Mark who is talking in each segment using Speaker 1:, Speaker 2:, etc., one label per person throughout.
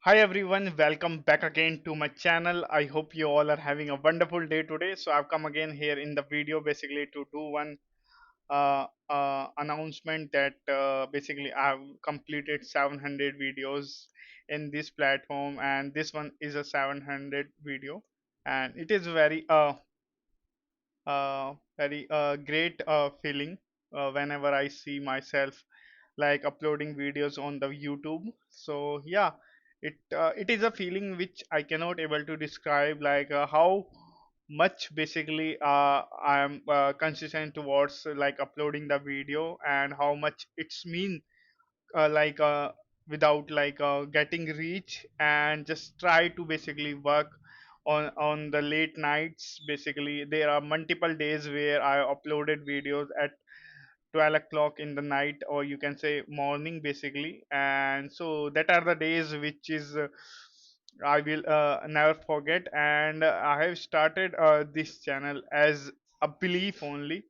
Speaker 1: Hi everyone, welcome back again to my channel. I hope you all are having a wonderful day today. So I've come again here in the video basically to do one announcement that basically I've completed 700 videos in this platform, and this one is a 700 video, and it is very great feeling whenever I see myself like uploading videos on the YouTube. So yeah, it is a feeling which I cannot able to describe, like how much basically I am consistent towards like uploading the video, and how much it's mean like without like getting reach, and just try to basically work on the late nights. Basically there are multiple days where I uploaded videos at 12 o'clock in the night, or you can say morning basically. And so that are the days which is I will never forget. And I have started this channel as a belief only.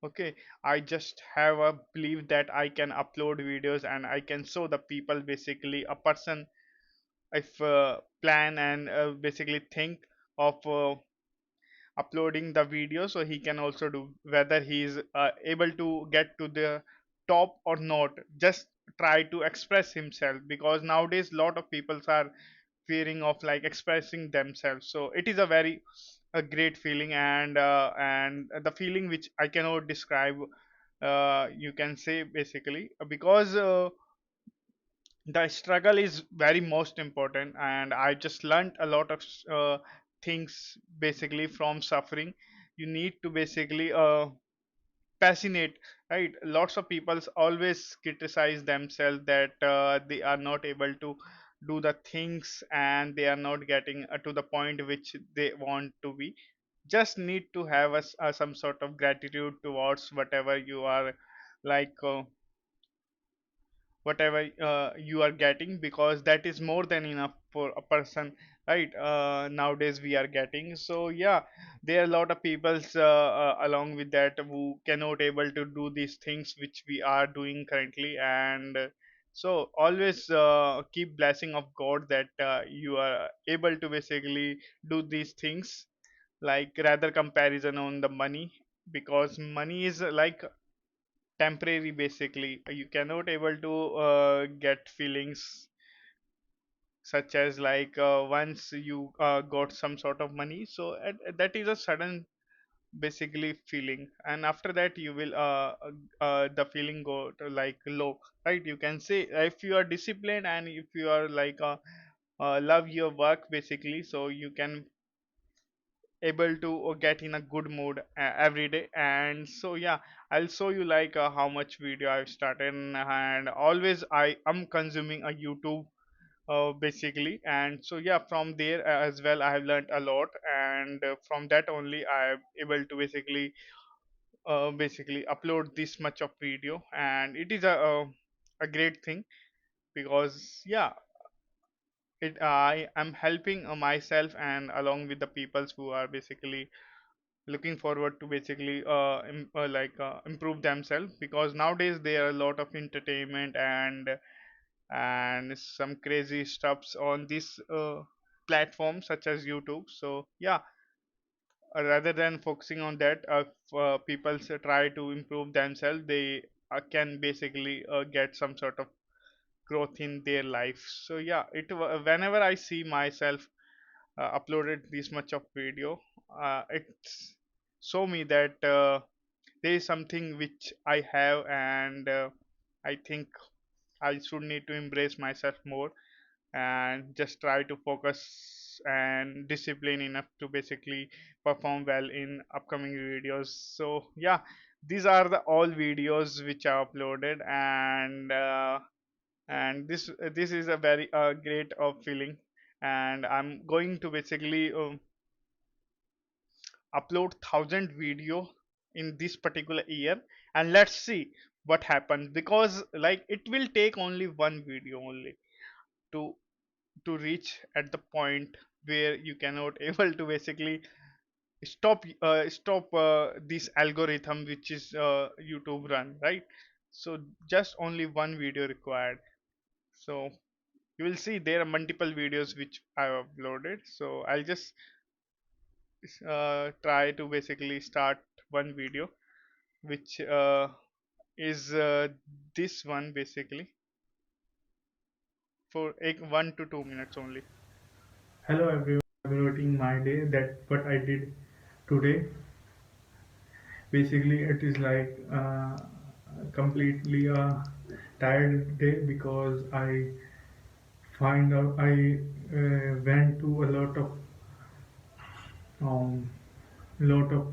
Speaker 1: Okay, I just have a belief that I can upload videos and I can show the people basically a person if plan and basically think of uploading the video, so he can also do, whether he is able to get to the top or not. Just try to express himself, because nowadays lot of people are fearing of like expressing themselves. So it is a very a great feeling, and the feeling which I cannot describe, you can say basically, because the struggle is very most important, and I just learned a lot of things basically from suffering. You need to basically passionate, right? Lots of people always criticize themselves that they are not able to do the things, and they are not getting to the point which they want to be. Just need to have some sort of gratitude towards whatever you are like whatever you are getting, because that is more than enough for a person, right? Nowadays we are getting. So yeah, there are a lot of people along with that who cannot able to do these things which we are doing currently. And so always keep blessing of God that you are able to basically do these things, like rather comparison on the money, because money is like temporary basically. You cannot able to get feelings such as like once you got some sort of money, so that is a sudden basically feeling, and after that you will the feeling go to like low, right? You can say if you are disciplined, and if you are like love your work basically, so you can able to get in a good mood every day. And so yeah, I'll show you like how much video I've started, and always I am consuming a YouTube basically. And so yeah, from there as well I have learned a lot, and from that only I'm able to basically upload this much of video. And it is a great thing, because yeah, it I am helping myself and along with the peoples who are basically looking forward to basically improve themselves, because nowadays there are a lot of entertainment and some crazy stuffs on this platform such as YouTube. So yeah, rather than focusing on that, if people try to improve themselves, they can basically get some sort of growth in their life. So yeah, whenever I see myself uploaded this much of video, it's show me that there is something which I have, and I think I should need to embrace myself more, and just try to focus and discipline enough to basically perform well in upcoming videos. So yeah, these are the all videos which are uploaded, and this is a very great feeling. And I'm going to basically upload 1,000 video in this particular year, and let's see what happens, because like it will take only one video only to reach at the point where you cannot able to basically stop this algorithm which is YouTube run, right? So just only one video required. So You will see there are multiple videos which I have uploaded. So I'll just try to basically start one video, which is this one basically for 1 to 2 minutes only.
Speaker 2: Hello everyone, evaluating my day. That what I did today. Basically, it is like completely a tired day because I find out I went to um, lot of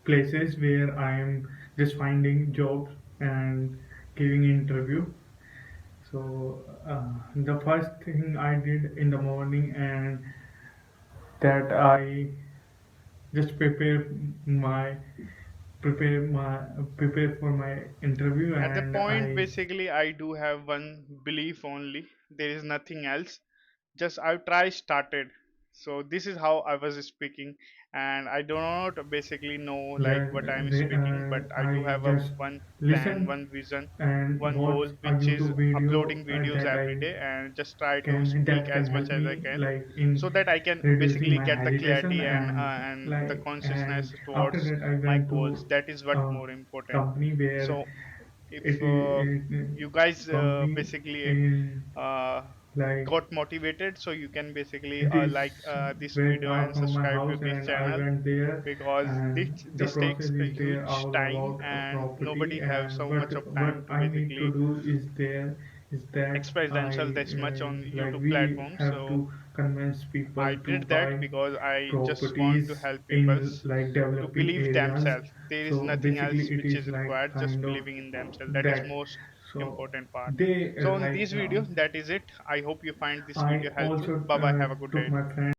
Speaker 2: places where I am just finding jobs and giving interview. So the first thing I did in the morning and that I just my prepare my prepare for my interview
Speaker 1: At the
Speaker 2: and
Speaker 1: point,
Speaker 2: I
Speaker 1: basically, I do have one belief only. There is nothing else. Just I try started. So this is how I was speaking, and I do not basically know like
Speaker 2: yeah
Speaker 1: what I am speaking, but I do
Speaker 2: I
Speaker 1: have a
Speaker 2: just
Speaker 1: one plan,
Speaker 2: listen
Speaker 1: one vision,
Speaker 2: and
Speaker 1: one
Speaker 2: watch
Speaker 1: goal,
Speaker 2: a
Speaker 1: which is
Speaker 2: YouTube video
Speaker 1: uploading videos
Speaker 2: that
Speaker 1: every
Speaker 2: I
Speaker 1: day, and just try to
Speaker 2: can
Speaker 1: speak
Speaker 2: that can
Speaker 1: as
Speaker 2: help
Speaker 1: much as I
Speaker 2: me
Speaker 1: can,
Speaker 2: like in
Speaker 1: so that I can
Speaker 2: reducing
Speaker 1: basically
Speaker 2: my
Speaker 1: get the
Speaker 2: hesitation
Speaker 1: clarity and the
Speaker 2: and
Speaker 1: consciousness
Speaker 2: after
Speaker 1: towards
Speaker 2: that I
Speaker 1: my
Speaker 2: went
Speaker 1: goals.
Speaker 2: to
Speaker 1: That is what
Speaker 2: a
Speaker 1: more important.
Speaker 2: company where
Speaker 1: So if
Speaker 2: it is
Speaker 1: you guys
Speaker 2: company
Speaker 1: basically
Speaker 2: in
Speaker 1: uh,
Speaker 2: like
Speaker 1: got motivated, so you can basically
Speaker 2: it is
Speaker 1: like this
Speaker 2: very
Speaker 1: video
Speaker 2: far
Speaker 1: and
Speaker 2: from my
Speaker 1: subscribe to
Speaker 2: house
Speaker 1: this
Speaker 2: and I
Speaker 1: channel,
Speaker 2: went there
Speaker 1: because this
Speaker 2: and the
Speaker 1: this takes
Speaker 2: process
Speaker 1: a
Speaker 2: is there
Speaker 1: huge
Speaker 2: all
Speaker 1: time
Speaker 2: about a
Speaker 1: and
Speaker 2: property
Speaker 1: nobody have
Speaker 2: and
Speaker 1: so much of
Speaker 2: what
Speaker 1: time to
Speaker 2: I need to
Speaker 1: basically
Speaker 2: do is there is that
Speaker 1: express themselves
Speaker 2: I
Speaker 1: this much on
Speaker 2: like
Speaker 1: YouTube
Speaker 2: we
Speaker 1: platform.
Speaker 2: have
Speaker 1: So
Speaker 2: to convince
Speaker 1: I
Speaker 2: people to
Speaker 1: did that
Speaker 2: buy
Speaker 1: because I just want to
Speaker 2: properties
Speaker 1: help people
Speaker 2: in like
Speaker 1: to
Speaker 2: developing
Speaker 1: believe
Speaker 2: areas.
Speaker 1: themselves. There is
Speaker 2: So
Speaker 1: nothing
Speaker 2: basically
Speaker 1: else
Speaker 2: it
Speaker 1: which
Speaker 2: is
Speaker 1: is
Speaker 2: like
Speaker 1: required, just
Speaker 2: kind of
Speaker 1: believing in themselves. That is
Speaker 2: that.
Speaker 1: most
Speaker 2: So
Speaker 1: important part.
Speaker 2: they
Speaker 1: So on
Speaker 2: like
Speaker 1: this video, that is it. I hope you find this
Speaker 2: I
Speaker 1: video helpful.
Speaker 2: also
Speaker 1: Bye bye, have a good
Speaker 2: took
Speaker 1: day.
Speaker 2: my friend